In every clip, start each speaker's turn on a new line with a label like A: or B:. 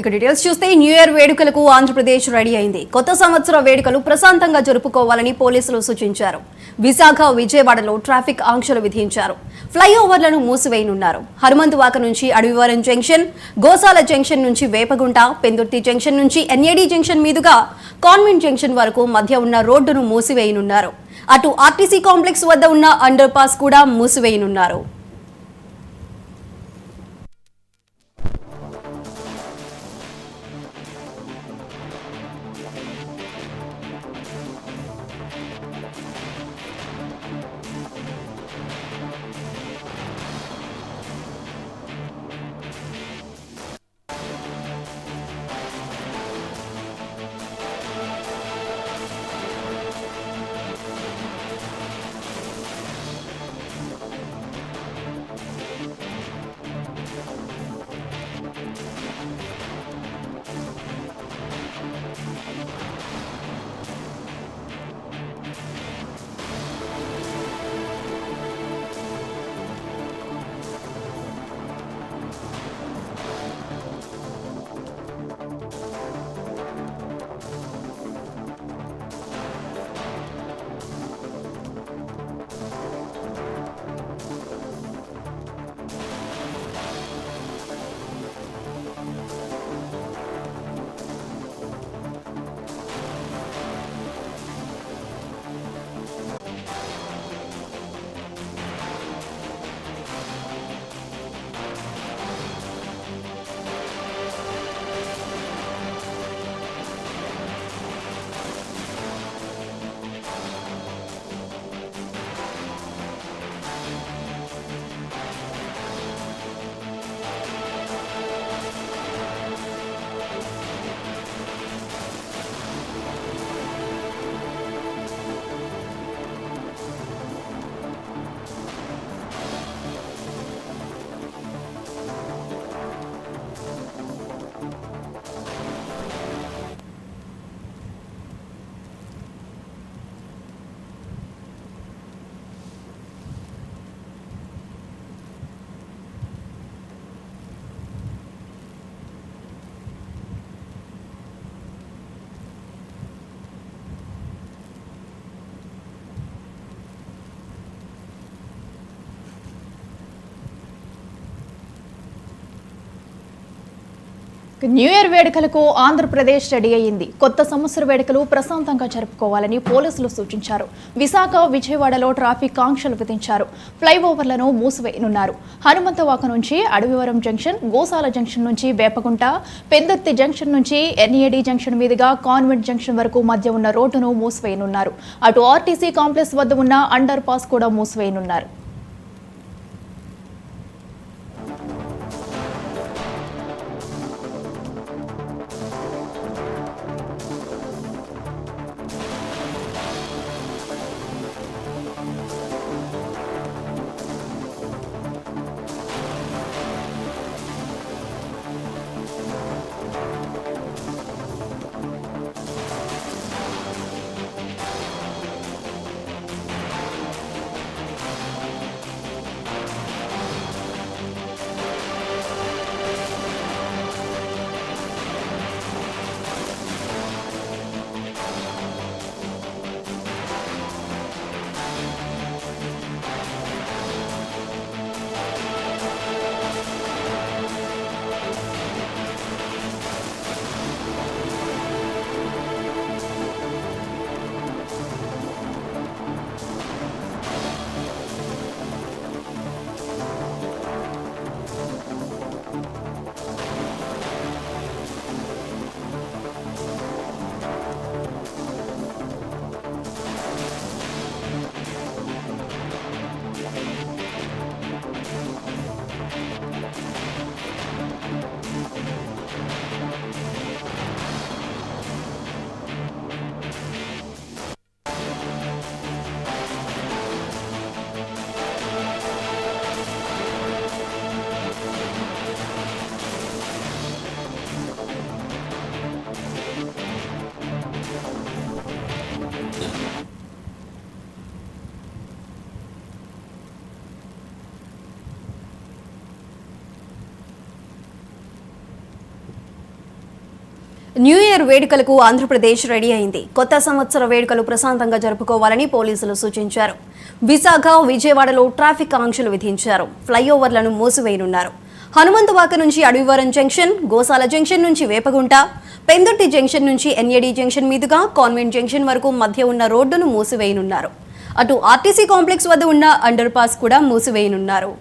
A: ఇక డీటెయిల్స్ చూస్తే new year వేడుకలకు ఆంధ్రప్రదేశ్ రెడీ అయింది. కొత్త సంవత్సర వేడుకలు ప్రశాంతంగా జరుపుకోవాలని పోలీసులు సూచించారు. విశాఖ, విజయవాడలో ట్రాఫిక్ ఆంక్షలు విధించారు. ఫ్లైఓవర్లను మూసివేయనున్నారు. హనుమంతువాక నుంచి అడవివరం జంక్షన్, గోసాల జంక్షన్ నుంచి వేపగుంట, పెందుర్తి జంక్షన్ నుంచి ఎన్ఏడి జంక్షన్ మీదుగా కాన్వెంట్ జంక్షన్ వరకు మధ్య ఉన్న రోడ్డును మూసివేయనున్నారు. అటు ఆర్టీసీ కాంప్లెక్స్ వద్ద ఉన్న అండర్ పాస్ కూడా మూసివేయనున్నారు.
B: న్యూ ఇయర్ వేడుకలకు ఆంధ్రప్రదేశ్ రెడీ అయింది. కొత్త సంవత్సర వేడుకలు ప్రశాంతంగా జరుపుకోవాలని పోలీసులు సూచించారు. విశాఖ, విజయవాడలో ట్రాఫిక్ ఆంక్షలు విధించారు. ఫ్లైఓవర్లను మూసివేయనున్నారు. హనుమంతవాక నుంచి అడవివరం జంక్షన్, గోసాల జంక్షన్ నుంచి వేపగుంట, పెందుర్తి జంక్షన్ నుంచి ఎన్ఏడి జంక్షన్ మీదుగా కాన్వెంట్ జంక్షన్ వరకు మధ్య ఉన్న రోడ్డును మూసివేయనున్నారు. అటు ఆర్టీసీ కాంప్లెక్స్ వద్ద ఉన్న అండర్ పాస్ కూడా మూసివేయనున్నారు.
A: న్యూ ఇయర్ వేడుకలకు ఆంధ్రప్రదేశ్ రెడీ అయింది. కొత్త సంవత్సర వేడుకలు ప్రశాంతంగా జరుపుకోవాలని పోలీసులు సూచించారు. విశాఖ, విజయవాడలో ట్రాఫిక్ ఆంక్షలు విధించారు. ఫ్లైఓవర్లను మూసివేయనున్నారు. హనుమంతవాక నుంచి అడవివరం జంక్షన్, గోసాల జంక్షన్ నుంచి వేపగుంట, పెందుర్తి జంక్షన్ నుంచి ఎన్ఏడి జంక్షన్ మీదుగా కాన్వెంట్ జంక్షన్ వరకు మధ్య ఉన్న రోడ్డును మూసివేయనున్నారు. అటు ఆర్టీసీ కాంప్లెక్స్ వద్ద ఉన్న అండర్ పాస్ కూడా మూసివేయనున్నారు.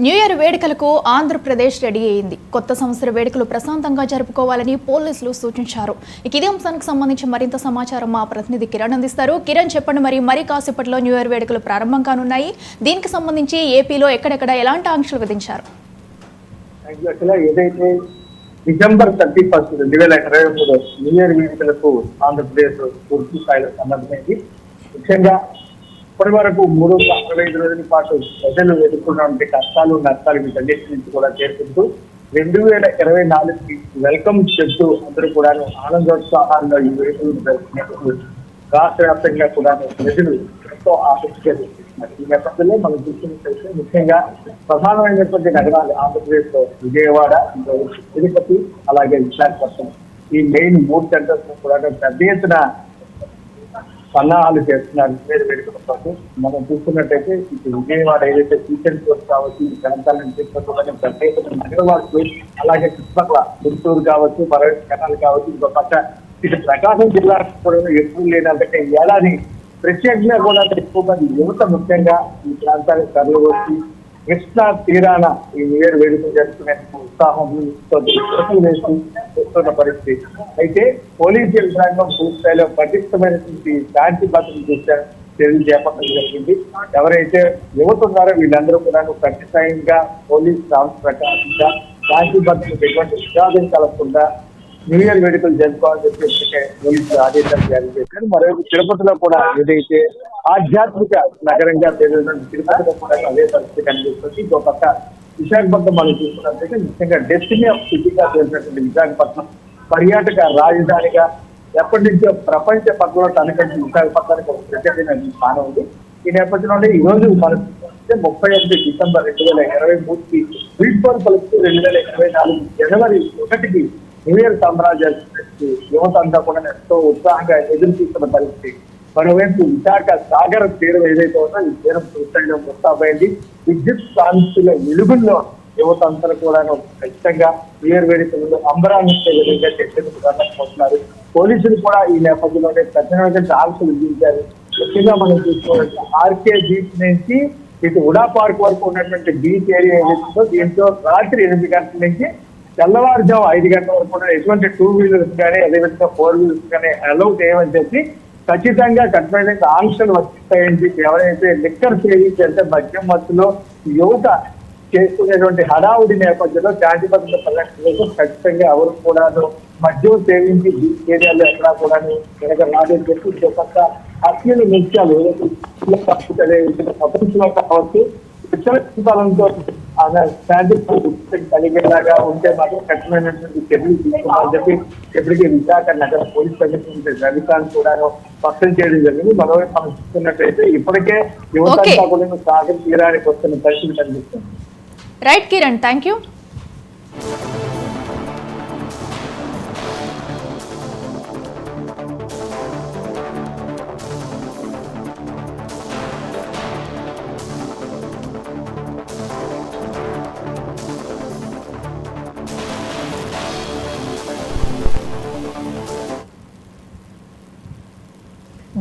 B: న్యూ ఇయర్ వేడుకలకు ఆంధ్రప్రదేశ్ రెడీ అయింది. కొత్త సంవత్సర వేడుకలు ప్రశాంతంగా జరుపుకోవాలని పోలీసులు సూచించారు. ఇదే అంశానికి సంబంధించి మరింత సమాచారం మా ప్రతినిధి కిరణ్ అందిస్తారు. కిరణ్, చెప్పండి, మరి కాసేపట్లో న్యూ ఇయర్ వేడుకలు ప్రారంభం కానున్నాయి. దీనికి సంబంధించి ఏపీలో ఎక్కడెక్కడ ఎలాంటి ఆంక్షలు విధించారు?
C: ఏదైతే డిసెంబర్ 31, 2023 న్యూ ఇయర్ వేడుకలకు ఆంధ్రప్రదేశ్ పూర్తి స్థాయిలో సంబంధమైంది. ముఖ్యంగా ఇప్పటి వరకు 365 రోజుల పాటు ప్రజలు ఎదుర్కొన్నటువంటి కష్టాలు నష్టాలు వీటన్నిటి నుంచి కూడా చేరుకుంటూ 2024కి వెల్కమ్ చెప్తూ అందరూ కూడా ఆనందోత్సాహాల్లో ఈ వేడుకలు జరుపుకునేందుకు రాష్ట్ర వ్యాప్తంగా కూడా ప్రజలు ఎంతో ఆసక్తిగా చూస్తున్నారు. ఈ నేపథ్యంలో మనం చూస్తున్నట్లయితే ముఖ్యంగా ప్రధానమైనటువంటి నగరాలు ఆంధ్రప్రదేశ్ లో విజయవాడ, తిరుపతి, అలాగే విశాఖపట్నం, ఈ మెయిన్ 3 సెంటర్స్ కూడా పెద్ద ఎత్తున సన్నాహాలు చేస్తున్నారు. వేడుకల పాటు మనం చూస్తున్నట్టయితే ఇప్పుడు విజయవాడ ఏదైతే సీజన్ కోర్స్ కావచ్చు, తెలంగాణ ప్రత్యేక నగరవాసులు, అలాగే చుట్టుపక్కల గుంటూరు కావచ్చు, పర్యటనలు కావచ్చు, ఇంకో పక్క ఇటు ప్రకాశం జిల్లా కూడా ఎక్కువ లేనంటే ఏడాది ప్రత్యేకంగా కూడా ఎక్కువ మంది యువత ముఖ్యంగా ఈ ప్రాంతానికి తరలి వచ్చి కృష్ణా తీరాన ఈ న్యూ ఇయర్ వేడుకలు జరుపుకునేందుకు ఉత్సాహంతో వస్తున్న పరిస్థితి. అయితే పోలీసు యంత్రాంగం పూర్తిస్థాయిలో పటిష్టమైనటువంటి శాంతి భద్రతలు చూసే చర్యలు చేపట్టడం జరిగింది. ఎవరైతే యువత ఉన్నారో వీళ్ళందరూ కూడా ఖచ్చితంగా పోలీసు ప్రకారంగా శాంతి భద్రతలకు ఎటువంటి విషాదం కలగకుండా న్యూ ఇయర్ వేడుకలు జరుపుకోవాలని చెప్పి పోలీసులు ఆదేశాలు జారీ చేశారు. మరోవైపు తిరుపతిలో కూడా ఏదైతే ఆధ్యాత్మిక నగరంగా పేరున్న తిరుపతిలో కూడా అదే పరిస్థితి కనిపిస్తుంది. ఇంకో పక్క విశాఖపట్నం మనం చూసుకున్నట్లయితే ముఖ్యంగా డెస్టినీ ఆఫ్ సిటీగా పేరున్నటువంటి విశాఖపట్నం పర్యాటక రాజధానిగా ఎప్పటి నుంచో ప్రపంచ పక్కలో తనకంటే విశాఖపట్నానికి ఒక ప్రత్యేకమైన స్థానం ఉంది. ఈ నేపథ్యంలో ఈ రోజు మనం 31 డిసెంబర్ 2023కి వీడ్కోలు పలుకుతూ 2024 జనవరి 1కి న్యూ ఇయర్ సామ్రాజ్యానికి యువత అంతా కూడా ఎంతో ఉత్సాహంగా ఎదురు చూస్తున్న పరిస్థితి. మరోవైపు విశాఖ సాగర తీరం ఏదైతే ఉందో ఈ తీరం పూర్తిగా ముస్తాబైంది. విద్యుత్ కాంతుల వెలుగుల్లో యువత అంతా కూడా ఖచ్చితంగా క్లియర్ వేడుకలు అంబరాన్నిచ్చే విధంగా చర్చకు పోతున్నారు. పోలీసులు కూడా ఈ నేపథ్యంలోనే కఠినమైన ఆంక్షలు విధించారు. ముఖ్యంగా మనం చూసుకోవాలంటే ఆర్కే బీచ్ నుంచి ఇటు ఉడా పార్క్ వరకు ఉన్నటువంటి బీచ్ ఏరియా ఏదైతుందో దీంట్లో రాత్రి 8 గంటల నుంచి తెల్లవారుజాము 5 గంటల వరకు కూడా ఎటువంటి 2 వీలర్స్ కానీ అదేవిధంగా 4 వీలర్స్ కానీ అలౌ చేయమని చెప్పి ఖచ్చితంగా కఠినమైన ఆంక్షలు వర్తిస్తాయని చెప్పి ఎవరైతే లిక్కర్ సేవించి అంటే మద్యం మత్తులో యువత చేసుకునేటువంటి హడావుడి నేపథ్యంలో శాంతి భద్రత పరిరక్షణ ఖచ్చితంగా ఎవరు కూడా మద్యం సేవించి బీచ్ ఏరియాలో ఎక్కడా కూడా వెనక రాదని చెప్పి కొంత అశ్లీల నృత్యాలు ప్రపంచంలో కావచ్చు విషయంతో శాంతి కలిగేలాగా ఉంటే మాత్రం కఠినమైనటువంటి చర్యలు తీసుకోవాలని చెప్పి ఇప్పటికీ విశాఖ నగర పోలీస్ కమిషనర్ రవికాంత్ కూడా స్పష్టం చేయడం జరిగింది. మరోవైపు మనం చూస్తున్నట్లయితే ఇప్పటికే యువత కూడా సాగర్ తీరానికి వస్తున్న పరిస్థితి కనిపిస్తుంది.
B: Right Kiran, thank you.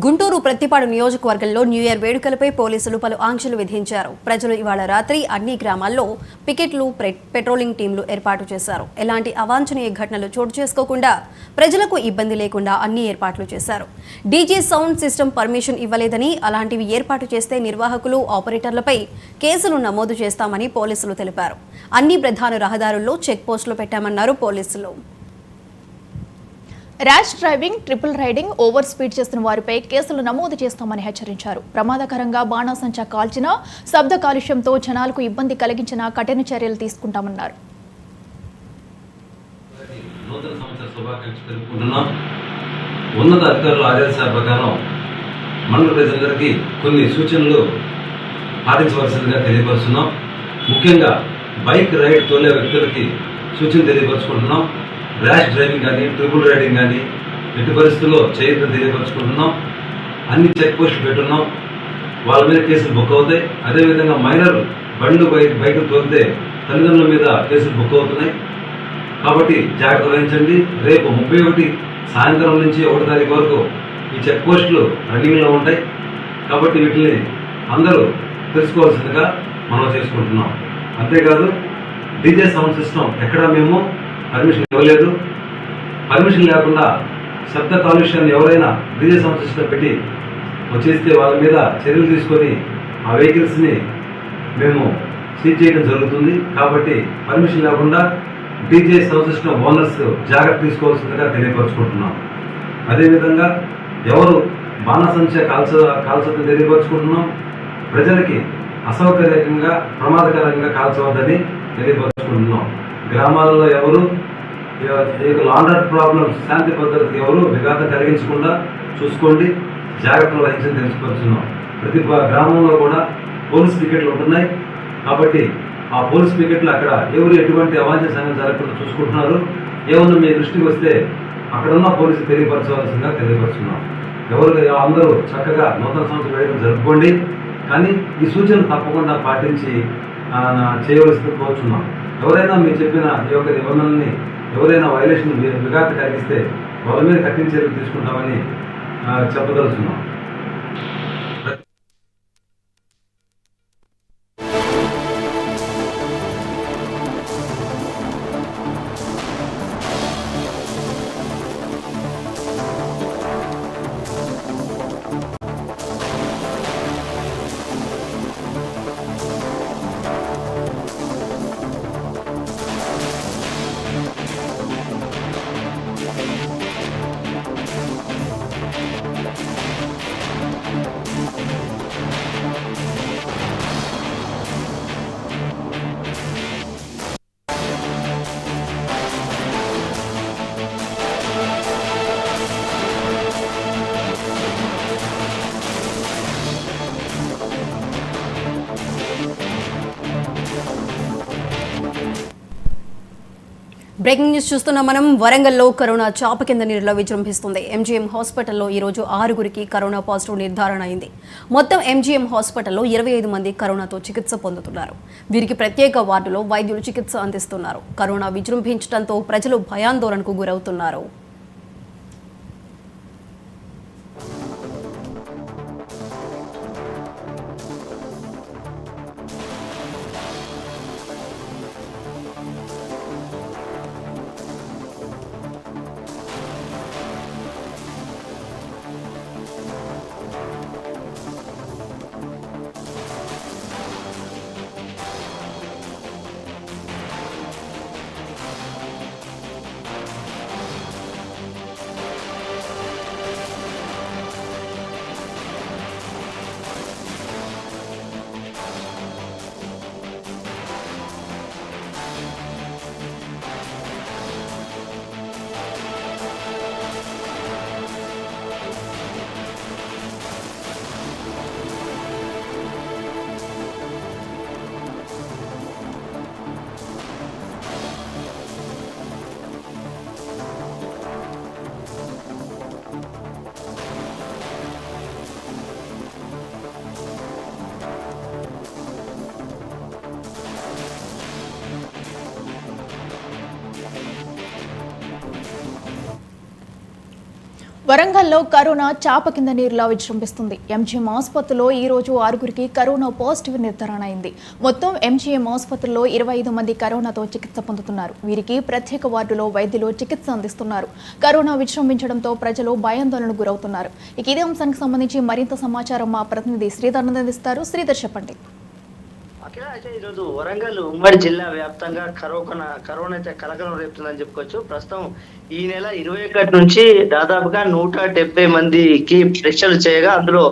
A: Guntur Prathipadu నియోజకవర్గంలో న్యూ ఇయర్ వేడుకలపై పోలీసులు పలు ఆంక్షలు విధించారు. ప్రజలు ఇవాళ రాత్రి అన్ని గ్రామాల్లో పికెట్లు, పెట్రోలింగ్ టీంలు ఏర్పాటు చేశారు. ఎలాంటి అవాంఛనీయ ఘటనలు చోటు చేసుకోకుండా ప్రజలకు ఇబ్బంది లేకుండా అన్ని ఏర్పాట్లు చేశారు. డీజే సౌండ్ సిస్టమ్ పర్మిషన్ ఇవ్వలేదని, అలాంటివి ఏర్పాటు చేస్తే నిర్వాహకులు, ఆపరేటర్లపై కేసులు నమోదు చేస్తామని పోలీసులు తెలిపారు. అన్ని ప్రధాన రహదారుల్లో చెక్ పోస్టులు పెట్టామన్నారు పోలీసులు.
B: Rash driving, triple riding, over speed చేస్తున్న వారిపై కేసులు నమోదు చేస్తామని హెచ్చరించారు. ప్రమాదకరంగా బాణాసంచా కాల్చినా, శబ్ద కాలుష్యంతో జనాలకు ఇబ్బంది కలిగించినా కఠిన చర్యలు తీసుకుంటామన్నారు.
D: ఉన్నత అధికారుల ఆదేశాల ప్రకారం మండల ప్రజలందరికీ కొన్ని సూచనలు పాటించవలసిందిగా తెలియపరుస్తున్నాం. ముఖ్యంగా బైక్ రైడ్ తోలే వ్యక్తులకి సూచనలు తెలియపరుచుకుంటున్నాం. ర్యాష్ డ్రైవింగ్ కానీ, ట్రిపుల్ రైడింగ్ కానీ ఎట్టి పరిస్థితుల్లో చేయొద్దని తెలియపరుచుకుంటున్నాం. అన్ని చెక్ పోస్టులు పెట్టున్నాం. వాళ్ళ మీద కేసులు బుక్ అవుతాయి. అదేవిధంగా మైనర్ బండ్లు బైకులు తోలితే తల్లిదండ్రుల మీద కేసులు బుక్ అవుతున్నాయి. కాబట్టి జాగ్రత్త వహించండి. రేపు 31 సాయంత్రం నుంచి 1 తారీఖు వరకు ఈ చెక్ పోస్టులు రన్నింగ్లో ఉంటాయి. కాబట్టి వీటిని అందరూ తెలుసుకోవాల్సిందిగా మనం చేసుకుంటున్నాం. అంతేకాదు డీజే సౌండ్ సిస్టమ్ ఎక్కడా మేము పర్మిషన్ ఇవ్వలేదు. పర్మిషన్ లేకుండా శబ్ద కాలుష్యాన్ని ఎవరైనా డీజే సౌండ్ సిస్టమ్ పెట్టి వచ్చేస్తే వాళ్ళ మీద చర్యలు తీసుకొని ఆ వెహికల్స్ని మేము సీజ్ చేయడం జరుగుతుంది. కాబట్టి పర్మిషన్ లేకుండా డీజే సౌండ్ సిస్టమ్ ఓనర్స్ జాగ్రత్త తీసుకోవాల్సిందిగా తెలియపరుచుకుంటున్నాం. అదేవిధంగా ఎవరు బాణసంచ కాల్చొద్దని తెలియపరుచుకుంటున్నాం. ప్రజలకి అసౌకర్యంగా, ప్రమాదకరంగా కాల్చవద్దని తెలియపరుచుకుంటున్నాం. గ్రామాలలో ఎవరు లాండర్ ప్రాబ్లమ్స్, శాంతి భద్రతకి ఎవరు విఘాతం కలిగించకుండా చూసుకోండి, జాగ్రత్తలు వహించని తెలుసుకొచ్చున్నాం. ప్రతి గ్రామంలో కూడా పోలీస్ పికెట్లు ఉంటున్నాయి. కాబట్టి ఆ పోలీస్ పికెట్లు అక్కడ ఎవరు ఎటువంటి అవాంఛనీయ సంఘటన జరగకుండా చూసుకుంటున్నారు. ఏమన్నా మీ దృష్టికి వస్తే అక్కడున్న పోలీసులు తెలియపరచవలసిందిగా తెలియపరుచున్నాం. ఎవరు అందరూ చక్కగా నూతన సంవత్సరం వేడుకలు జరుపుకోండి. కానీ ఈ సూచనలు తప్పకుండా పాటించి చేయవలసింది కోరుచున్నాం. ఎవరైనా మీరు చెప్పిన ఈ యొక్క నిబంధనల్ని ఎవరైనా వైలేషన్ విఘాత కలిగిస్తే వాళ్ళ మీద కఠిన చర్యలు తీసుకుంటామని చెప్పదలుచున్నాం.
A: బ్రేకింగ్ న్యూస్ చూస్తున్నాం మనం. వరంగల్లో కరోనా చాప కింద నీరులో విజృంభిస్తుంది. ఎంజీఎం హాస్పిటల్లో ఈ రోజు 6గురికి కరోనా పాజిటివ్ నిర్ధారణ అయింది. మొత్తం ఎంజీఎం హాస్పిటల్లో 25 మంది కరోనాతో చికిత్స పొందుతున్నారు. వీరికి ప్రత్యేక వార్డులో వైద్యులు చికిత్స అందిస్తున్నారు. కరోనా విజృంభించడంతో ప్రజలు భయాందోళనకు గురవుతున్నారు.
B: వరంగల్లో కరోనా చాప కింద నీరులా విజృంభిస్తుంది. ఎంజీఎం ఆసుపత్రిలో ఈ రోజు 6గురికి కరోనా పాజిటివ్ నిర్ధారణ అయింది. మొత్తం ఎంజీఎం ఆసుపత్రిలో 25 మంది కరోనాతో చికిత్స పొందుతున్నారు. వీరికి ప్రత్యేక వార్డులో వైద్యులు చికిత్స అందిస్తున్నారు. కరోనా విజృంభించడంతో ప్రజలు భయాందోళనకు గురవుతున్నారు. ఇక ఇదే అంశానికి సంబంధించి మరింత సమాచారం మా ప్రతినిధి శ్రీధర్ అందిస్తారు. శ్రీధర్, చెప్పండి.
E: అయితే ఈరోజు వరంగల్ ఉమ్మడి జిల్లా వ్యాప్తంగా కరోనా అయితే కలకలం రేపుతుందని చెప్పుకోవచ్చు. ప్రస్తుతం ఈ నెల 21 నుంచి దాదాపుగా 170 మందికి పరీక్షలు చేయగా అందులో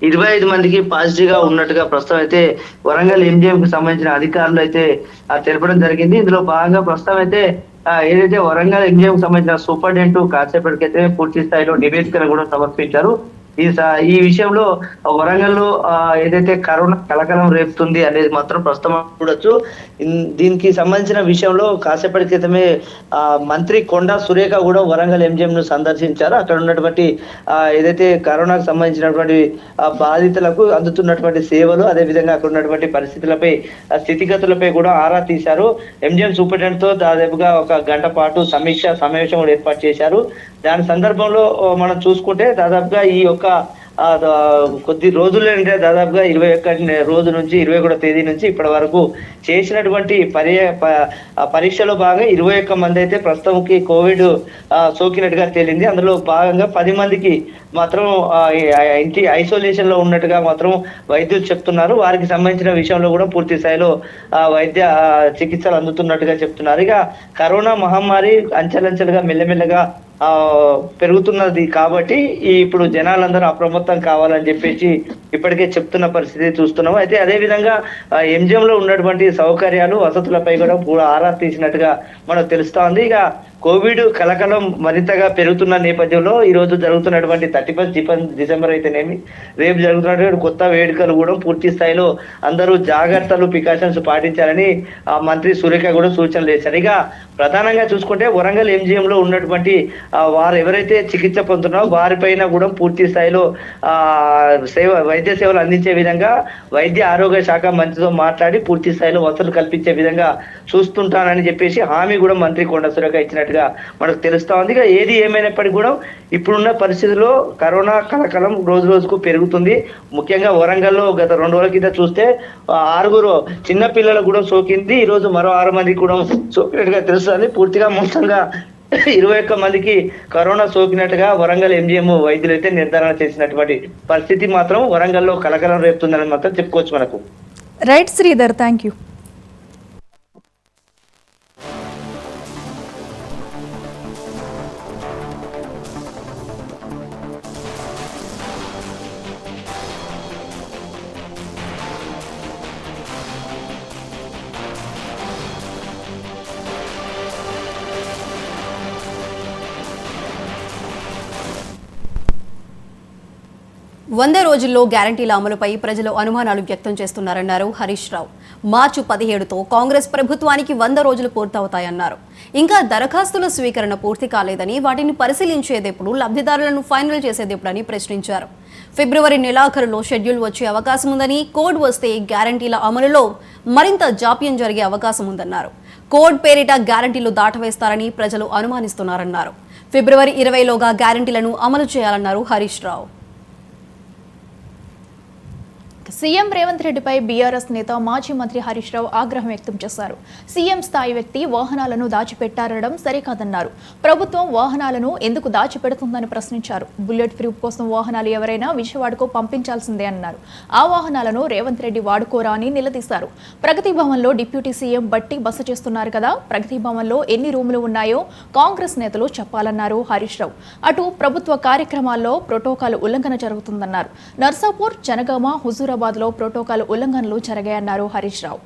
E: 25 మందికి పాజిటివ్ గా ఉన్నట్టుగా ప్రస్తుతం అయితే వరంగల్ ఎంజీఎం కు సంబంధించిన అధికారులు అయితే తెలపడం జరిగింది. ఇందులో భాగంగా ప్రస్తుతం అయితే ఏదైతే వరంగల్ ఎంజీఎం కు సంబంధించిన సూపరింటెండెంట్ కాసేపటికైతే పూర్తి స్థాయిలో నివేదికను కూడా సమర్పించారు. ఈ విషయంలో వరంగల్లో ఏదైతే కరోనా కలకలం రేపుతుంది అనేది మాత్రం ప్రస్తుతం చూడొచ్చు. దీనికి సంబంధించిన విషయంలో కాసేపటి క్రితమే మంత్రి కొండా సురేఖ కూడా వరంగల్ ఎంజీఎం ను సందర్శించారు. అక్కడ ఉన్నటువంటి ఏదైతే కరోనాకు సంబంధించినటువంటి బాధితులకు అందుతున్నటువంటి సేవలు, అదేవిధంగా అక్కడ ఉన్నటువంటి పరిస్థితులపై స్థితిగతులపై కూడా ఆరా తీశారు. ఎంజీఎం సూపరింటెండెంట్ తో దాదాపుగా 1 గంట పాటు సమావేశం కూడా ఏర్పాటు చేశారు. దాని సందర్భంలో మనం చూసుకుంటే దాదాపుగా ఈ యొక్క కొద్ది రోజుల్లో అంటే దాదాపుగా 21 రోజు నుంచి 21 తేదీ నుంచి ఇప్పటి వరకు చేసినటువంటి పరీక్షలో భాగంగా 21 మంది అయితే ప్రస్తుతంకి కోవిడ్ సోకినట్టుగా తేలింది. అందులో భాగంగా 10 మందికి మాత్రం ఇంటి ఐసోలేషన్ లో ఉన్నట్టుగా మాత్రం వైద్యులు చెప్తున్నారు. వారికి సంబంధించిన విషయంలో కూడా పూర్తి స్థాయిలో వైద్య చికిత్సలు అందుతున్నట్టుగా చెప్తున్నారు. ఇక కరోనా మహమ్మారి అంచెలంచెలుగా మెల్లమెల్లగా పెరుగుతున్నది కాబట్టి ఇప్పుడు జనాలందరూ అప్రమత్తం కావాలని చెప్పేసి ఇప్పటికే చెప్తున్న పరిస్థితి చూస్తున్నాము. అయితే అదే విధంగా ఎంజిఎం లో ఉన్నటువంటి సౌకర్యాలు, వసతులపై కూడా ఆరా తీసినట్టుగా మనకు తెలుస్తా ఉంది. ఇక కోవిడ్ కలకలం మరింతగా పెరుగుతున్న నేపథ్యంలో ఈ రోజు జరుగుతున్నటువంటి 31 డిసెంబర్ అయితేనేమి, రేపు జరుగుతున్నటువంటి కొత్త వేడుకలు కూడా పూర్తి స్థాయిలో అందరూ జాగ్రత్తలు, ప్రికాషన్స్ పాటించాలని మంత్రి సురేఖ కూడా సూచనలు చేశారు. ఇక ప్రధానంగా చూసుకుంటే వరంగల్ ఎంజిఎం లో ఉన్నటువంటి వారు ఎవరైతే చికిత్స పొందుతున్నారో వారిపైన కూడా పూర్తి స్థాయిలో వైద్య సేవలు అందించే విధంగా వైద్య ఆరోగ్య శాఖ మంత్రితో మాట్లాడి పూర్తి స్థాయిలో వసతులు కల్పించే విధంగా చూస్తుంటానని చెప్పేసి హామీ కూడా మంత్రి కొండ సురేఖ ఇచ్చినట్టుగా మనకు తెలుస్తా ఉంది. ఇక ఏది ఏమైనప్పటికీ కూడా ఇప్పుడున్న పరిస్థితుల్లో కరోనా కలకలం రోజు రోజుకు పెరుగుతుంది. ముఖ్యంగా వరంగల్లో గత 2 రోజుల కింద చూస్తే 6 చిన్న పిల్లలకు కూడా సోకింది. ఈ రోజు మరో 6 మందికి కూడా సోకినట్టుగా తెలుస్తుంది. పూర్తిగా మొత్తంగా 21 మందికి కరోనా సోకినట్టుగా వరంగల్ ఎంజిఎం వైద్యులు అయితే నిర్ధారణ చేసినటువంటి పరిస్థితి మాత్రం వరంగల్లో కలకలం రేపుతుందని మాత్రం చెప్పుకోవచ్చు మనకు.
B: Right Sridhar, thank you.
A: 100 రోజుల్లో గ్యారంటీల అమలుపై ప్రజలు అనుమానాలు వ్యక్తం చేస్తున్నారన్నారు హరీష్ రావు. మార్చి 17తో కాంగ్రెస్ ప్రభుత్వానికి 100 రోజులు పూర్తవుతాయన్నారు. ఇంకా దరఖాస్తుల స్వీకరణ పూర్తి కాలేదని, వాటిని పరిశీలించేదెప్పుడు, లబ్ధిదారులను ఫైనల్ చేసేదెప్పుడని ప్రశ్నించారు. ఫిబ్రవరి నెలాఖరులో షెడ్యూల్ వచ్చే అవకాశం ఉందని, కోడ్ వస్తే గ్యారంటీల అమలులో మరింత జాప్యం జరిగే అవకాశం ఉందన్నారు. కోడ్ పేరిట గ్యారంటీలు దాటవేస్తారని ప్రజలు అనుమానిస్తున్నారన్నారు. ఫిబ్రవరి 20లోగా గ్యారంటీలను అమలు చేయాలన్నారు హరీష్ రావు.
B: సీఎం రేవంత్ రెడ్డిపై బీఆర్ఎస్ నేత మాజీ మంత్రి హరీష్ రావు ఆగ్రహం వ్యక్తం చేశారు. సీఎం స్థాయి వ్యక్తి వాహనాలను దాచిపెట్టారనడం సరికాదన్నారు. ప్రభుత్వం వాహనాలను ఎందుకు దాచిపెడుతుందని ప్రశ్నించారు. బుల్లెట్ ప్రూఫ్ కోసం వాహనాలు ఎవరైనా విజయవాడకు పంపించాల్సిందే అన్నారు. ఆ వాహనాలను రేవంత్ రెడ్డి వాడుకోరా అని నిలదీశారు. ప్రగతి భవన్లో డిప్యూటీ సీఎం బట్టి బస చేస్తున్నారు కదా, ప్రగతి భవన్లో ఎన్ని రూములు ఉన్నాయో కాంగ్రెస్ నేతలు చెప్పాలన్నారు హరీష్ రావు. అటు ప్రభుత్వ కార్యక్రమాల్లో ప్రోటోకాల్ ఉల్లంఘన జరుగుతుందన్నారు. నర్సాపూర్, జనగామ, హుజూరాబాద్ లో ప్రోటోకాల్ ఉల్లంఘనలు జరిగాయన్నారు హరీష్ రావు.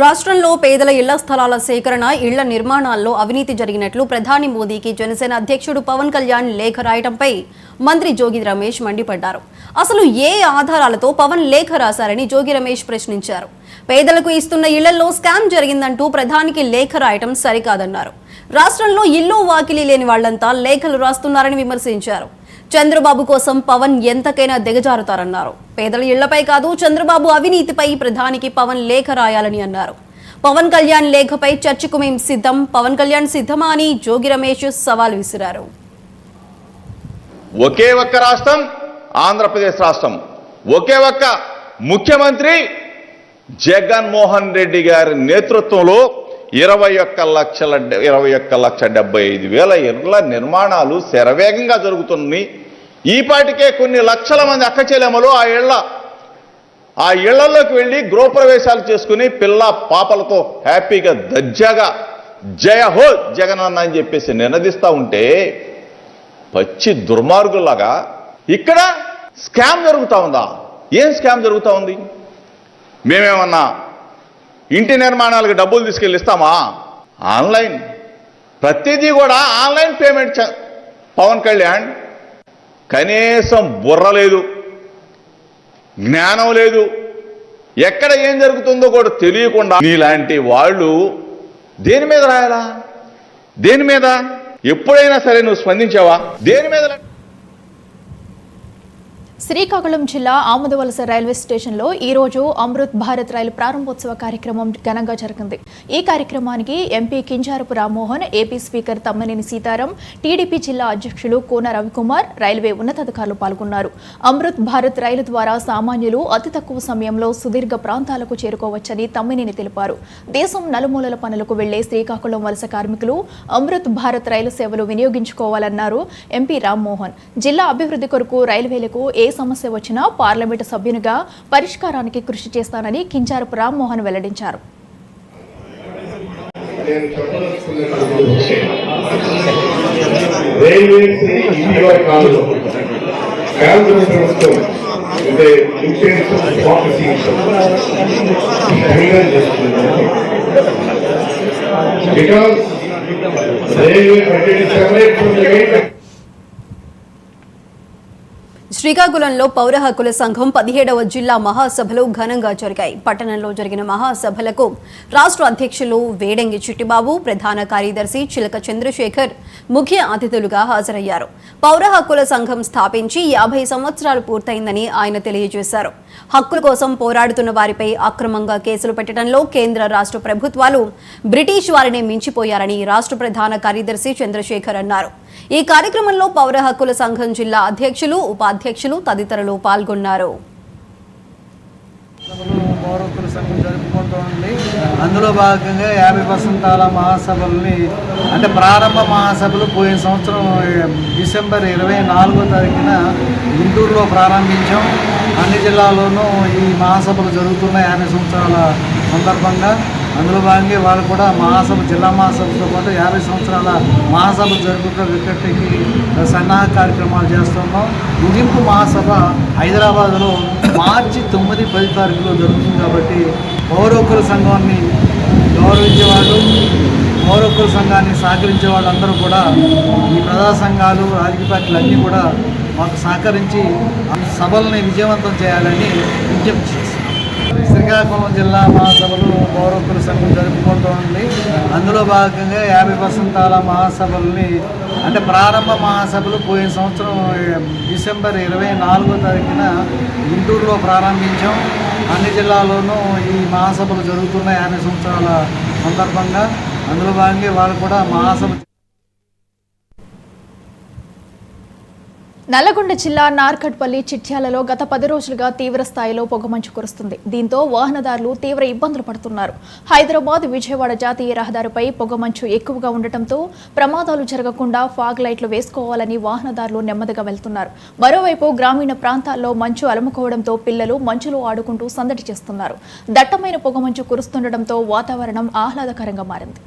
A: రాష్ట్రంలో పేదల ఇళ్ల స్థలాల సేకరణ, ఇళ్ల నిర్మాణాల్లో అవినీతి జరిగినట్లు ప్రధాని మోదీకి జనసేన అధ్యక్షుడు పవన్ కళ్యాణ్ లేఖ రాయడంపై మంత్రి జోగి రమేష్ మండిపడ్డారు. అసలు ఏ ఆధారాలతో పవన్ లేఖ రాశారని జోగి రమేష్ ప్రశ్నించారు. పేదలకు ఇస్తున్న ఇళ్లలో స్కామ్ జరిగిందంటూ ప్రధానికి లేఖ రాయటం సరికాదన్నారు. రాష్ట్రంలో ఇల్లు వాకిలి లేని వాళ్లంతా లేఖలు రాస్తున్నారని విమర్శించారు. చంద్రబాబు కోసం పవన్ ఎంతకైనా దిగజారుతారన్నారు. పేదల ఇళ్లపై కాదు, చంద్రబాబు అవినీతిపై ప్రధానికి పవన్ లేఖ రాయాలని అన్నారు. పవన్ కళ్యాణ్ లేఖపై చర్చకు మేం సిద్ధం, పవన్ కళ్యాణ్ సిద్ధమా అని జోగి రమేష్ సవాల్ విసిరారు.
F: ఒకే ఒక్క రాష్ట్రం ఆంధ్రప్రదేశ్ రాష్ట్రం, ఒకే ఒక్క ముఖ్యమంత్రి జగన్మోహన్ రెడ్డి గారి నేతృత్వంలో 21,75,000 ఇళ్ల నిర్మాణాలు శరవేగంగా జరుగుతున్నాయి. ఈ పాటికే కొన్ని లక్షల మంది అక్కచెల్లెమ్మలు ఆ ఇళ్లలోకి వెళ్ళి గృహప్రవేశాలు చేసుకుని పిల్ల పాపలతో హ్యాపీగా దర్జాగా జయ హో జగనన్న అని చెప్పేసి నినదిస్తూ ఉంటే, పచ్చి దుర్మార్గులాగా ఇక్కడ స్కామ్ జరుగుతూ ఉందా? ఏం స్కామ్ జరుగుతూ ఉంది? మేమేమన్నా ఇంటి నిర్మాణాలకు డబ్బులు తీసుకెళ్ళి ఇస్తామా? ఆన్లైన్, ప్రతిదీ కూడా ఆన్లైన్ పేమెంట్. పవన్ కళ్యాణ్ కనీసం బుర్ర లేదు, జ్ఞానం లేదు, ఎక్కడ ఏం జరుగుతుందో కూడా తెలియకుండా నీలాంటి వాళ్ళు దేని మీద రాయాలా? దేని మీద? ఎప్పుడైనా సరే నువ్వు స్పందించావా? దేని మీద?
B: శ్రీకాకుళం జిల్లా ఆముదవలస రైల్వే స్టేషన్లో ఈరోజు అమృత్ భారత్ రైలు ప్రారంభోత్సవ కార్యక్రమం ఘనంగా జరిగింది. ఈ కార్యక్రమానికి MP Kinjarapu Rammohan, AP speaker Tammineni Sitaram, TDP జిల్లా అధ్యక్షులు కోన రవికుమార్, రైల్వే ఉన్నతాధికారులు పాల్గొన్నారు. అమృత్ భారత్ రైలు ద్వారా సామాన్యులు అతి తక్కువ సమయంలో సుదీర్ఘ ప్రాంతాలకు చేరుకోవచ్చని తమ్మినేని తెలిపారు. దేశం నలుమూలల పనులకు వెళ్లే శ్రీకాకుళం వలస కార్మికులు అమృత్ భారత్ రైలు సేవలు వినియోగించుకోవాలన్నారు ఎంపీ రామ్మోహన్. జిల్లా అభివృద్ధి కొరకు రైల్వేలకు ఏ సమస్య వచ్చినా పార్లమెంటు సభ్యునిగా పరిష్కారానికి కృషి చేస్తానని కింజారపు రామ్మోహన్ వెల్లడించారు.
A: శ్రీకాకుళంలో పౌర హక్కుల సంఘం 17వ జిల్లా మహాసభలు ఘనంగా జరిగాయి. పట్టణంలో జరిగిన మహాసభలకు రాష్ట్ర అధ్యక్షులు వేడంగి చిట్టిబాబు, ప్రధాన కార్యదర్శి చిలక చంద్రశేఖర్ ముఖ్య అతిథులుగా హాజరయ్యారు. పౌర హక్కుల సంఘం స్థాపించి 50 సంవత్సరాలు పూర్తయిందని ఆయన తెలియజేశారు. హక్కుల కోసం పోరాడుతున్న వారిపై అక్రమంగా కేసులు పెట్టడంలో కేంద్ర రాష్ట్ర ప్రభుత్వాలు బ్రిటిష్ వారిని మించిపోయారని రాష్ట్ర ప్రధాన కార్యదర్శి చంద్రశేఖర్ అన్నారు. ఈ కార్యక్రమంలో పౌర హక్కుల సంఘం జిల్లా అధ్యక్షులు, ఉపాధ్యక్షులు తదితరులు పాల్గొన్నారు.
G: పౌర హక్కుల సంఘం జరుపుకుంటోంది. అందులో భాగంగా 50 వసంతాల మహాసభల్ని, అంటే ప్రారంభ మహాసభలు పోయిన సంవత్సరం డిసెంబర్ 24వ తారీఖున గుంటూరులో ప్రారంభించాం. అన్ని జిల్లాల్లోనూ ఈ మహాసభలు జరుగుతున్న 50 సంవత్సరాల సందర్భంగా అందులో భాగంగా వాళ్ళు కూడా మహాసభ జిల్లా మహాసభతో పాటు 50 సంవత్సరాల మహాసభ జరుపుకున్న వికటికి సన్నాహ కార్యక్రమాలు చేస్తున్నాం. ముగింపు మహాసభ హైదరాబాద్లో మార్చి 9, 10 తారీఖులో జరుగుతుంది. కాబట్టి పౌరోక్కుల సంఘాన్ని గౌరవించేవాళ్ళు, పౌరోక్కుల సంఘాన్ని సహకరించే వాళ్ళందరూ కూడా ఈ ప్రజా సంఘాలు, రాజకీయ పార్టీలు అన్నీ కూడా మాకు సహకరించి సభల్ని విజయవంతం చేయాలని విజ్ఞప్తి చేస్తున్నాం. శ్రీకాకుళం జిల్లా మహాసభలు పౌరోక్కుల సంఘం జరుపుకుంటోంది. అందులో భాగంగా 50 వసంతాల మహాసభల్ని అంటే ప్రారంభ మహాసభలు పోయిన సంవత్సరం డిసెంబర్ 24వ తారీఖున గుంటూరులో ప్రారంభించాం. అన్ని జిల్లాల్లోనూ ఈ మహాసభలు జరుగుతున్న 50 సంవత్సరాల సందర్భంగా అందులో భాగంగా వాళ్ళు కూడా మహాసభ.
B: నల్లగొండ జిల్లా నార్కట్పల్లి చిట్యాలలో గత 10 రోజులుగా తీవ్ర స్థాయిలో పొగమంచు కురుస్తుంది. దీంతో వాహనదారులు తీవ్ర ఇబ్బందులు పడుతున్నారు. హైదరాబాద్ విజయవాడ జాతీయ రహదారిపై పొగమంచు ఎక్కువగా ఉండటంతో ప్రమాదాలు జరగకుండా ఫాగ్ లైట్లు వేసుకోవాలని వాహనదారులు నెమ్మదిగా వెళ్తున్నారు. మరోవైపు గ్రామీణ ప్రాంతాల్లో మంచు అలుముకోవడంతో పిల్లలు మంచులో ఆడుకుంటూ సందడి చేస్తున్నారు. దట్టమైన పొగమంచు కురుస్తుండటంతో వాతావరణం ఆహ్లాదకరంగా మారింది.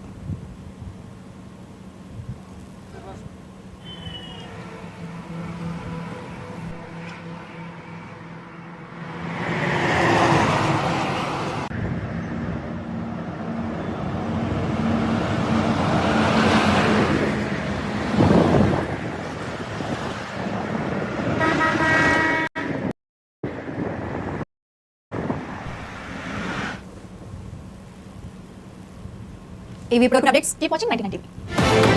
A: ఇవి programme updates.
B: Keep watching 99 TV.